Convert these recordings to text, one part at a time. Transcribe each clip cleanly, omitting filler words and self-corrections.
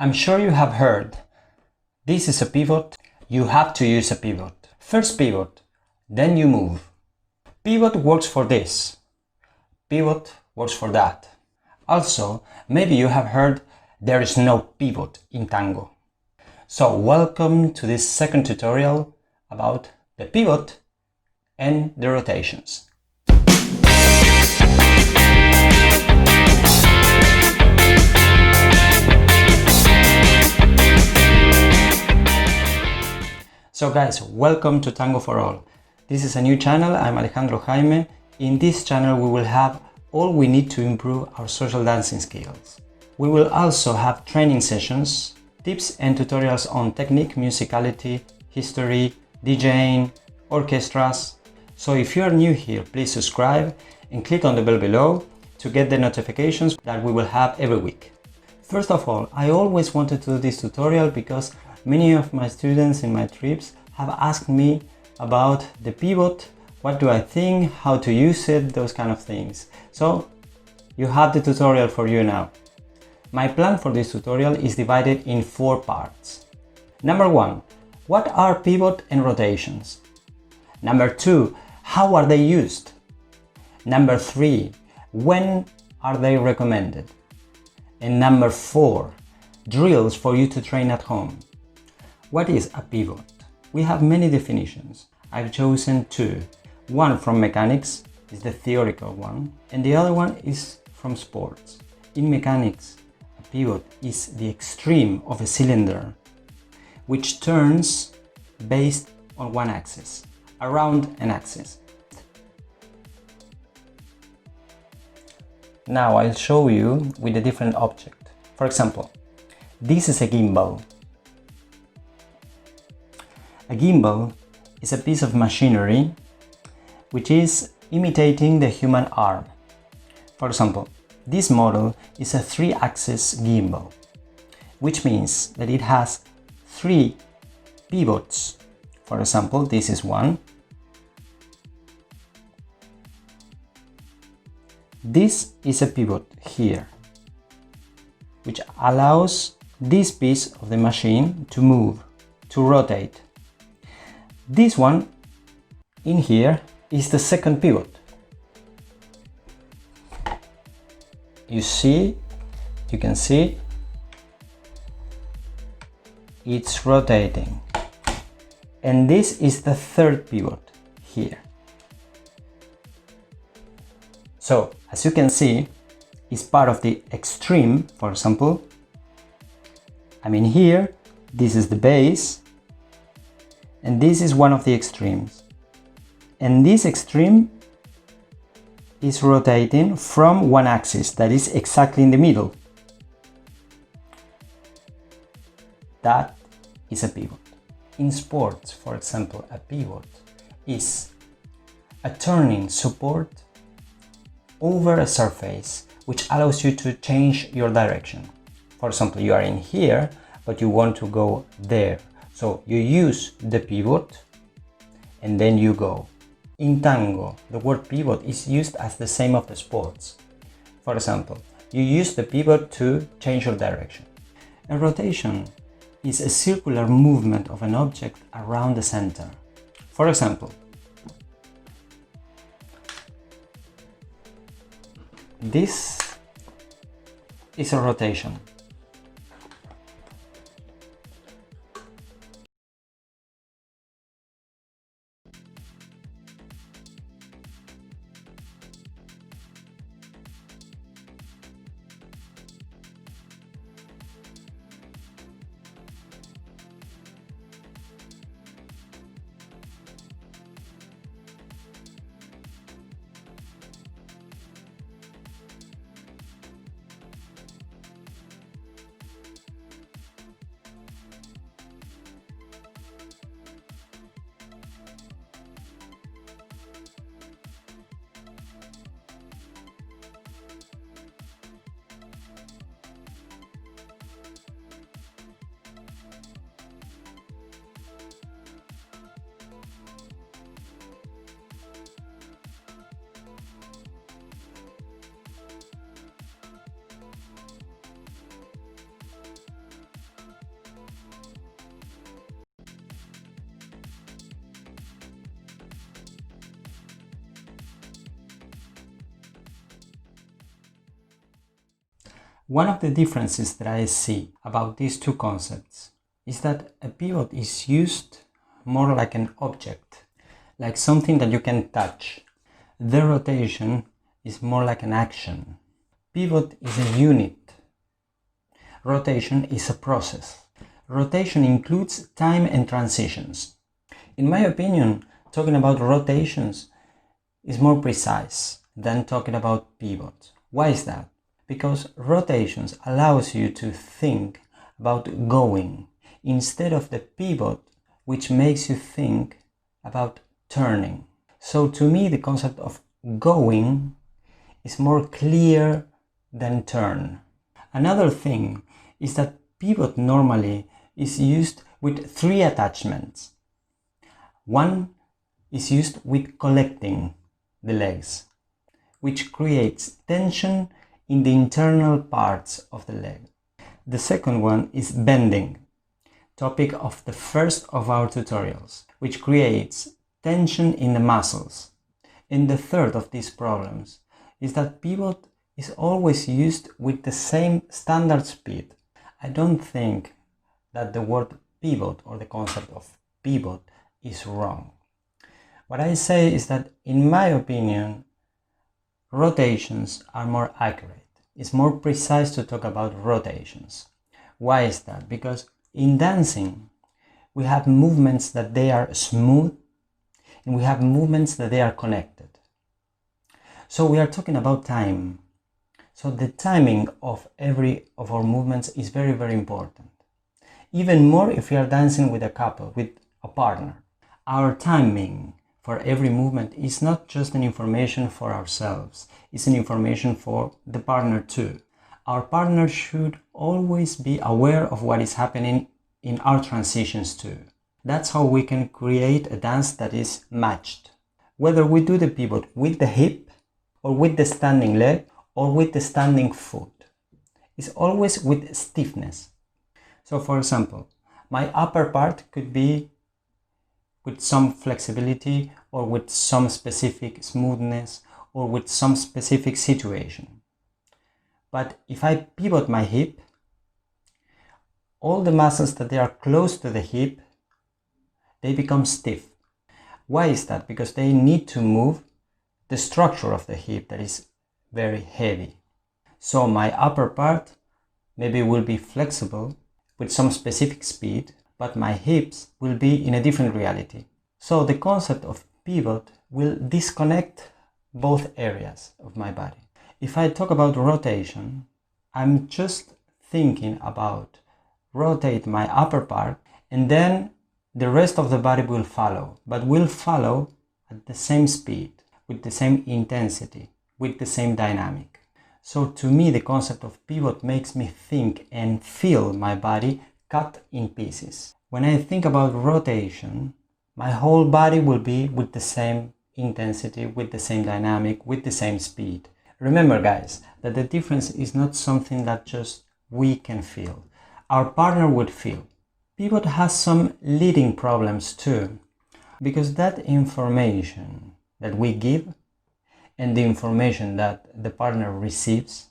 I'm sure you have heard, this is a pivot, you have to use a pivot. First pivot, then you move. Pivot works for this, pivot works for that. Also, maybe you have heard there is no pivot in tango. So welcome to this second tutorial about the pivot and the rotations. So guys, welcome to Tango for All. This is a new channel. I'm Alejandro Jaime. In this channel we will have all we need to improve our social dancing skills. We will also have training sessions, tips and tutorials on technique, musicality, history, DJing, orchestras. So if you are new here, please subscribe and click on the bell below to get the notifications that we will have every week. First of all, I always wanted to do this tutorial because many of my students in my trips have asked me about the pivot, what do I think, how to use it, those kind of things. So you have the tutorial for you now. My plan for this tutorial is divided in 4 parts. Number 1, what are pivot and rotations? Number 2, how are they used? Number 3, when are they recommended? And number 4, drills for you to train at home. What is a pivot? We have many definitions. I've chosen 2. One from mechanics is the theoretical one, and the other one is from sports. In mechanics, a pivot is the extreme of a cylinder which turns based on one axis, around an axis. Now I'll show you with a different object. For example, this is a gimbal. A gimbal is a piece of machinery which is imitating the human arm. For example, this model is a 3-axis gimbal, which means that it has 3 pivots. For example, this is one. This is a pivot here, which allows this piece of the machine to move, to rotate. This one in here is the second pivot. You can see it's rotating. And this is the third pivot here. So, as you can see, it's part of the extreme. For example, here, this is the base, and this is one of the extremes. And this extreme is rotating from one axis that is exactly in the middle. That is a pivot. In sports, for example, a pivot is a turning support over a surface which allows you to change your direction. For example, you are in here, but you want to go there. So you use the pivot and then you go. In tango, the word pivot is used as the same of the sports. For example, you use the pivot to change your direction. A rotation is a circular movement of an object around the center. For example, this is a rotation. One of the differences that I see about these two concepts is that a pivot is used more like an object, like something that you can touch. The rotation is more like an action. Pivot is a unit. Rotation is a process. Rotation includes time and transitions. In my opinion, talking about rotations is more precise than talking about pivot. Why is that? Because rotations allows you to think about going instead of the pivot, which makes you think about turning. So to me, the concept of going is more clear than turn. Another thing is that pivot normally is used with three attachments. One is used with collecting the legs, which creates tension in the internal parts of the leg. The second one is bending, topic of the first of our tutorials, which creates tension in the muscles. And the third of these problems is that pivot is always used with the same standard speed. I don't think that the word pivot or the concept of pivot is wrong. What I say is that, in my opinion, rotations are more accurate. It's more precise to talk about rotations. Why is that? Because in dancing, we have movements that they are smooth and we have movements that they are connected. So we are talking about time. So the timing of every of our movements is very, very important. Even more if we are dancing with a couple, with a partner. Our timing for every movement is not just an information for ourselves, it's an information for the partner too. Our partner should always be aware of what is happening in our transitions too. That's how we can create a dance that is matched. Whether we do the pivot with the hip, or with the standing leg, or with the standing foot. It's always with stiffness. So for example, my upper part could be with some flexibility or with some specific smoothness or with some specific situation. But if I pivot my hip, all the muscles that they are close to the hip, they become stiff. Why is that? Because they need to move the structure of the hip that is very heavy. So my upper part maybe will be flexible with some specific speed, but my hips will be in a different reality. So the concept of pivot will disconnect both areas of my body. If I talk about rotation, I'm just thinking about rotate my upper part and then the rest of the body will follow, but will follow at the same speed, with the same intensity, with the same dynamic. So to me, the concept of pivot makes me think and feel my body cut in pieces. When I think about rotation, my whole body will be with the same intensity, with the same dynamic, with the same speed. Remember guys, that the difference is not something that just we can feel. Our partner would feel. Pivot has some leading problems too, because that information that we give and the information that the partner receives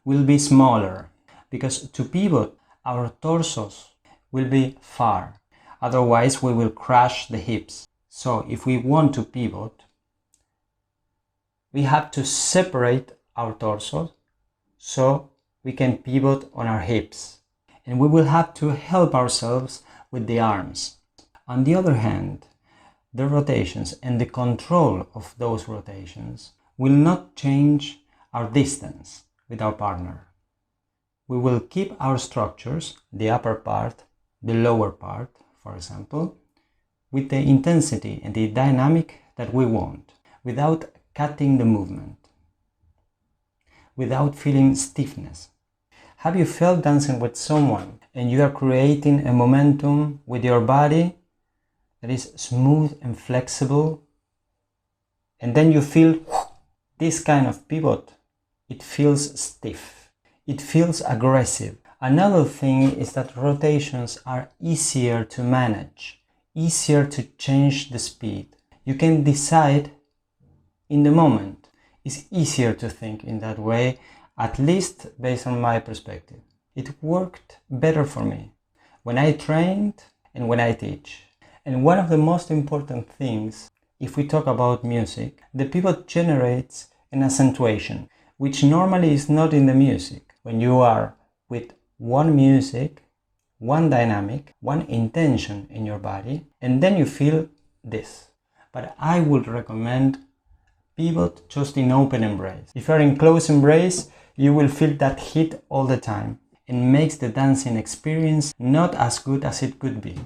will be smaller, because to pivot our torsos will be far, otherwise we will crash the hips. So if we want to pivot, we have to separate our torso so we can pivot on our hips, and we will have to help ourselves with the arms. On the other hand, the rotations and the control of those rotations will not change our distance with our partner. We will keep our structures, the upper part, the lower part, for example, with the intensity and the dynamic that we want, without cutting the movement, without feeling stiffness. Have you felt dancing with someone and you are creating a momentum with your body that is smooth and flexible, and then you feel this kind of pivot? It feels stiff, it feels aggressive. Another thing is that rotations are easier to manage, easier to change the speed. You can decide in the moment. It's easier to think in that way. at least based on my perspective. It worked better for me when I trained and when I teach. And one of the most important things, if we talk about music, the pivot generates an accentuation, which normally is not in the music. When you are with one music, one dynamic, one intention in your body, and then you feel this. But I would recommend pivot just in open embrace. If you're in close embrace, you will feel that hit all the time and makes the dancing experience not as good as it could be.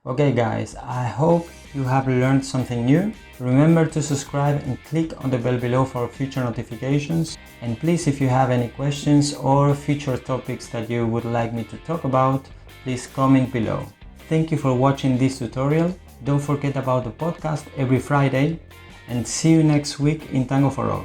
Okay guys, I hope you have learned something new. Remember to subscribe and click on the bell below for future notifications. And please, if you have any questions or future topics that you would like me to talk about, please comment below. Thank you for watching this tutorial. Don't forget about the podcast every Friday, and see you next week in Tango for All.